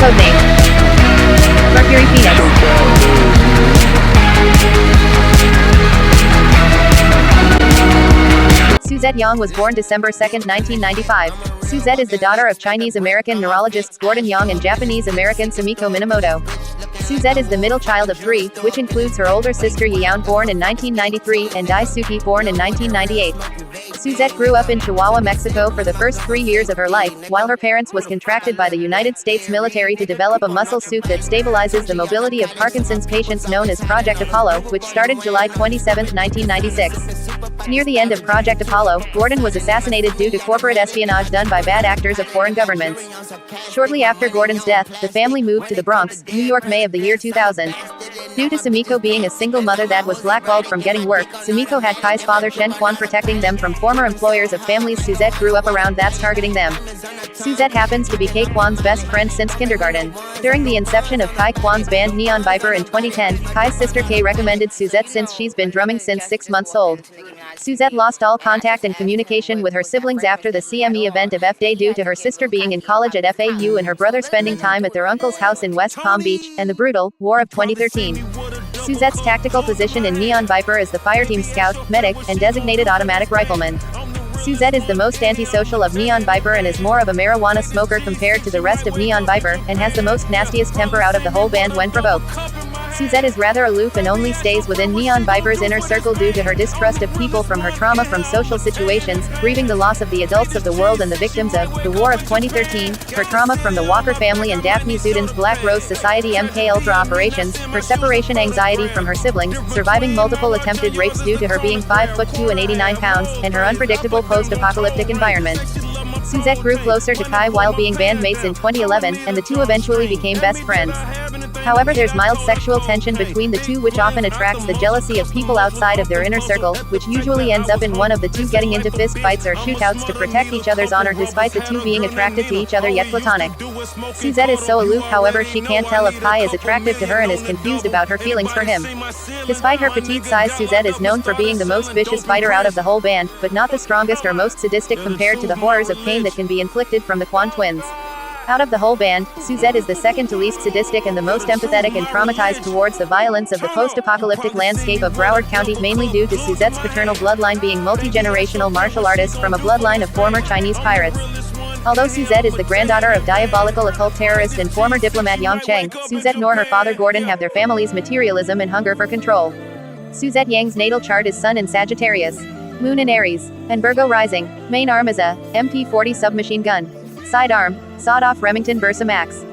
Codename Mercury Phoenix. Suzette Yang was born December 2, 1995. Suzette is the daughter of Chinese-American neurologists Gordon Yang and Japanese-American Sumiko Minamoto. Suzette is the middle child of three, which includes her older sister Yeon, born in 1993, and Daisuke, born in 1998. Suzette grew up in Chihuahua, Mexico for the first 3 years of her life, while her parents was contracted by the United States military to develop a muscle suit that stabilizes the mobility of Parkinson's patients known as Project Apollo, which started July 27, 1996. Near the end of Project Apollo, Gordon was assassinated due to corporate espionage done by bad actors of foreign governments. Shortly after Gordon's death, the family moved to the Bronx, New York, May of the year 2000. Due to Sumiko being a single mother that was blackballed from getting work, Sumiko had Kai's father Shen Quan protecting them from former employers of families Suzette grew up around that's targeting them. Suzette happens to be Kai Kwan's best friend since kindergarten. During the inception of Kai Kwan's band Neon Viper in 2010, Kai's sister Kay recommended Suzette since she's been drumming since 6 months old. Suzette lost all contact and communication with her siblings after the CME event of F-Day due to her sister being in college at FAU and her brother spending time at their uncle's house in West Palm Beach, and the brutal war of 2013. Suzette's tactical position in Neon Viper is the fireteam scout, medic, and designated automatic rifleman. Suzette is the most antisocial of Neon Viper and is more of a marijuana smoker compared to the rest of Neon Viper, and has the most nastiest temper out of the whole band when provoked. Suzette is rather aloof and only stays within Neon Viper's inner circle due to her distrust of people from her trauma from social situations, grieving the loss of the adults of the world and the victims of the war of 2013, her trauma from the Walker family and Daphne Zudin's Black Rose Society MKUltra operations, her separation anxiety from her siblings, surviving multiple attempted rapes due to her being 5'2" and 89 pounds, and her unpredictable post-apocalyptic environment. Suzette grew closer to Kai while being bandmates in 2011, and the two eventually became best friends. However, there's mild sexual tension between the two which often attracts the jealousy of people outside of their inner circle, which usually ends up in one of the two getting into fist fights or shootouts to protect each other's honor despite the two being attracted to each other yet platonic. Suzette is so aloof, however she can't tell if Kai is attractive to her and is confused about her feelings for him. Despite her petite size, Suzette is known for being the most vicious fighter out of the whole band, but not the strongest or most sadistic compared to the horrors of pain that can be inflicted from the Kwan twins. Out of the whole band, Suzette is the second to least sadistic and the most empathetic and traumatized towards the violence of the post-apocalyptic landscape of Broward County, mainly due to Suzette's paternal bloodline being multi-generational martial artists from a bloodline of former Chinese pirates. Although Suzette is the granddaughter of diabolical occult terrorist and former diplomat Yang Cheng, Suzette nor her father Gordon have their family's materialism and hunger for control. Suzette Yang's natal chart is Sun in Sagittarius, Moon in Aries, and Virgo rising. Main arm is a MP-40 submachine gun. Sidearm, sawed-off Remington Versa Max.